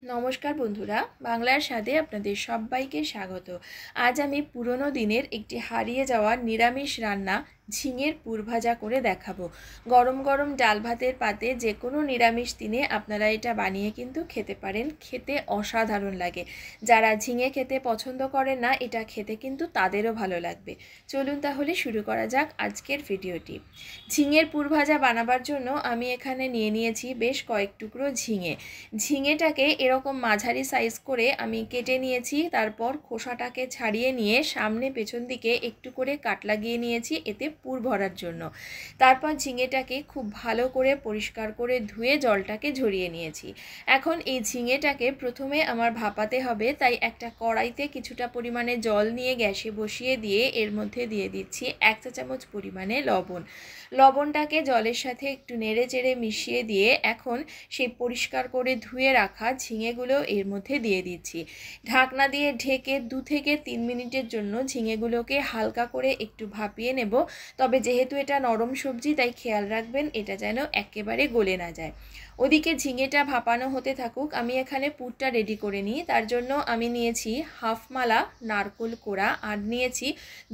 নমস্কার বন্ধুরা, বাংলার স্বাদে আপনাদের সবাইকে স্বাগত। আজ আমি পুরনো দিনের একটি হারিয়ে যাওয়া নিরামিষ রান্না ঝিঙের পুর ভাজা করে দেখাবো। গরম গরম ডাল ভাতের পাতে যে কোনো নিরামিষ দিনে আপনারা এটা বানিয়ে কিন্তু খেতে পারেন। খেতে অসাধারণ লাগে। যারা ঝিঙে খেতে পছন্দ করেন না, এটা খেতে কিন্তু তাদেরও ভালো লাগবে। চলুন তাহলে শুরু করা যাক আজকের ভিডিওটি। ঝিঙের পুর ভাজা বানাবার জন্য আমি এখানে নিয়ে নিয়েছি বেশ কয়েক টুকরো ঝিঙেটাকে এরকম মাঝারি সাইজ করে আমি কেটে নিয়েছি। তারপর খোসাটাকে ছাড়িয়ে নিয়ে সামনে পেছন দিকে একটু করে কাট লাগিয়ে নিয়েছি এতে পুর ভরার জন্য। তারপর ঝিঙেটাকে খুব ভালো করে পরিষ্কার করে ধুয়ে জলটাকে ঝরিয়ে নিয়েছি। এখন এই ঝিঙেটাকে প্রথমে আমার ভাপাতে হবে, তাই একটা কড়াইতে কিছুটা পরিমাণে জল নিয়ে গ্যাসে বসিয়ে দিয়ে এর মধ্যে দিয়ে দিচ্ছি 1 চা চামচ পরিমাণে লবণটাকে জলের সাথে একটু নেড়ে চেড়ে মিশিয়ে দিয়ে এখন সেই পরিষ্কার করে ধুয়ে রাখা ঝিঙেগুলো এর মধ্যে দিয়ে দিচ্ছি। ঢাকনা দিয়ে ঢেকে 2 থেকে 3 মিনিটের জন্য ঝিঙেগুলোকে হালকা করে একটু ভাপিয়ে নেব। তবে যেহেতু এটা নরম সবজি, তাই খেয়াল রাখবেন এটা যেন একেবারে গলে না যায়। ওদিকে ঝিঙেটা ভাপানো হতে থাকুক, আমি এখানে পুরটা রেডি করে নিই। তার জন্য আমি নিয়েছি হাফ মালা নারকোল কোড়া আর নিয়েছি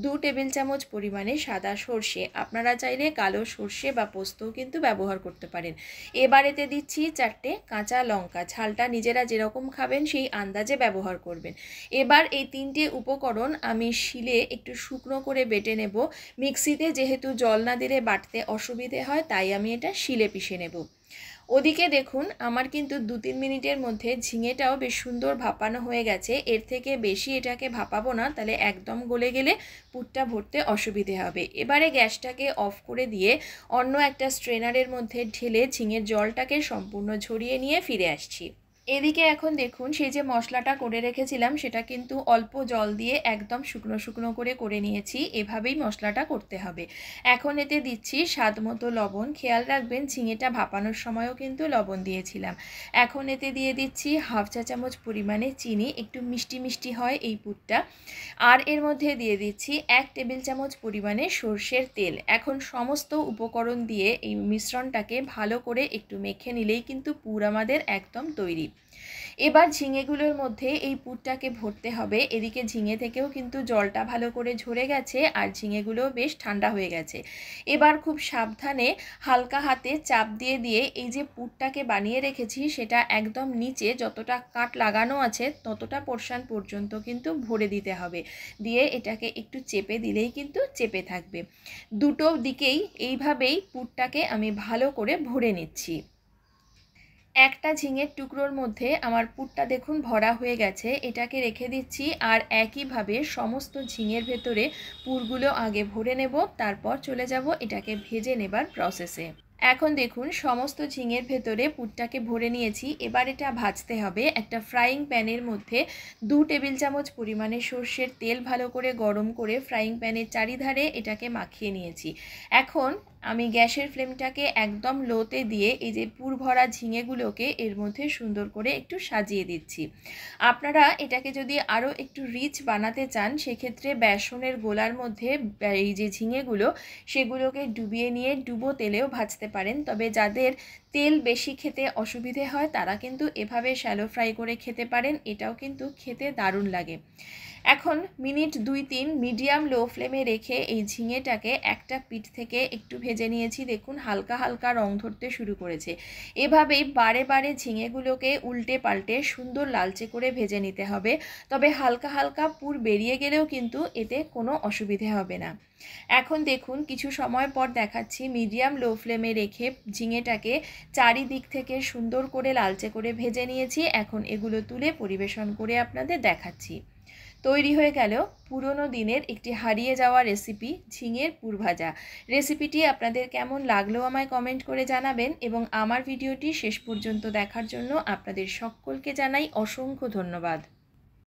2 টেবিল চামচ পরিমাণে সাদা সর্ষে। আপনারা চাইলে কালো সর্ষে বা পোস্তও কিন্তু ব্যবহার করতে পারেন। এবার এতে দিচ্ছি 4টে কাঁচা লঙ্কা। ঝালটা নিজেরা যেরকম খাবেন সেই আন্দাজে ব্যবহার করবেন। এবার এই 3টে উপকরণ আমি শিলে একটু শুকনো করে বেটে নেব। মিক্সিতে যেহেতু জল না দিলে বাটতে অসুবিধে হয়, তাই আমি এটা শিলে পিষে নেব। ওদিকে দেখুন আমার কিন্তু 2-3 মিনিটের মধ্যে ঝিঙেটাও বেশ সুন্দর ভাপানো হয়ে গেছে। এর থেকে বেশি এটাকে ভাপাবো না, তাহলে একদম গলে গেলে পুরটা ভরতে অসুবিধে হবে। এবারে গ্যাসটাকে অফ করে দিয়ে অন্য একটা স্ট্রেনারের মধ্যে ঢেলে ঝিঙের জলটাকে সম্পূর্ণ ঝরিয়ে নিয়ে ফিরে আসছি। এদিকে এখন দেখুন সেই যে মশলাটা করে রেখেছিলাম সেটা কিন্তু অল্প জল দিয়ে একদম শুকনো শুকনো করে নিয়েছি। এভাবেই মশলাটা করতে হবে। এখন এতে দিচ্ছি স্বাদ মতো লবণ। খেয়াল রাখবেন ঝিঙেটা ভাপানোর সময়ও কিন্তু লবণ দিয়েছিলাম। এখন এতে দিয়ে দিচ্ছি হাফ চা চামচ পরিমাণে চিনি, একটু মিষ্টি মিষ্টি হয় এই পুরটা। আর এর মধ্যে দিয়ে দিচ্ছি 1 টেবিল চামচ পরিমাণে সর্ষের তেল। এখন সমস্ত উপকরণ দিয়ে এই মিশ্রণটাকে ভালো করে একটু মেখে নিলেই কিন্তু পুর আমাদের একদম তৈরি। এবার ঝিঙেগুলোর মধ্যে এই পুরটাকে ভরতে হবে। এদিকে ঝিঙে থেকেও কিন্তু জলটা ভালো করে ঝরে গেছে আর ঝিঙেগুলোও বেশ ঠান্ডা হয়ে গেছে। এবার খুব সাবধানে হালকা হাতে চাপ দিয়ে দিয়ে এই যে পুরটাকে বানিয়ে রেখেছি সেটা একদম নিচে যতটা কাট লাগানো আছে ততটা পোরশন পর্যন্ত কিন্তু ভরে দিতে হবে। দিয়ে এটাকে একটু চেপে দিলেই কিন্তু চেপে থাকবে। দুটো দিকেই এইভাবেই পুরটাকে আমি ভালো করে ভরে নিচ্ছি। একটা ঝিঙের টুকরোর মধ্যে আমার পুরটা দেখুন ভরা হয়ে গেছে। এটাকে রেখে দিচ্ছি আর একইভাবে সমস্ত ঝিঙের ভেতরে পুরগুলো আগে ভরে নেব, তারপর চলে যাব এটাকে ভেজে নেবার প্রসেসে। এখন দেখুন সমস্ত ঝিঙের ভেতরে পুরটাকে ভরে নিয়েছি। এবার এটা ভাজতে হবে। একটা ফ্রাইং প্যানের মধ্যে 2 টেবিল চামচ পরিমাণে সর্ষের তেল ভালো করে গরম করে ফ্রাইং প্যানের চারিধারে এটাকে মাখিয়ে নিয়েছি। এখন আমি গ্যাসের ফ্লেমটাকে একদম লোতে দিয়ে এই যে পুর ভরা ঝিঙেগুলোকে এর মধ্যে সুন্দর করে একটু সাজিয়ে দিচ্ছি। আপনারা এটাকে যদি আরও একটু রিচ বানাতে চান, সেক্ষেত্রে বেসনের গোলার মধ্যে এই যে ঝিঙেগুলো সেগুলোকে ডুবিয়ে নিয়ে ডুবো তেলেও ভাজতে পারেন। তবে যাদের তেল বেশি খেতে অসুবিধে হয় তারা কিন্তু এভাবে শ্যালো ফ্রাই করে খেতে পারেন। এটাও কিন্তু খেতে দারুণ লাগে। এখন মিনিট 2-3 মিডিয়াম লো ফ্লেমে রেখে এই ঝিঙেটাকে একটা পিঠ থেকে একটু ভেজে নিয়েছি। দেখুন হালকা হালকা রং ধরতে শুরু করেছে। এভাবেই বারে বারে ঝিঙেগুলোকে উল্টে পাল্টে সুন্দর লালচে করে ভেজে নিতে হবে। তবে হালকা হালকা পুর বেরিয়ে গেলেও কিন্তু এতে কোনো অসুবিধে হবে না। এখন দেখুন কিছু সময় পর দেখাচ্ছি মিডিয়াম লো ফ্লেমে রেখে ঝিঙেটাকে চারিদিক থেকে সুন্দর করে লালচে করে ভেজে নিয়েছি। এখন এগুলো তুলে পরিবেশন করে আপনাদের দেখাচ্ছি। তৈরি হয়ে গেল পুরনো দিনের একটি হারিয়ে যাওয়া রেসিপি ঝিঙের পুর ভাজা। রেসিপিটি আপনাদের কেমন লাগলো আমায় কমেন্ট করে জানাবেন এবং আমার ভিডিওটি শেষ পর্যন্ত দেখার জন্য আপনাদের সকলকে জানাই অসংখ্য ধন্যবাদ।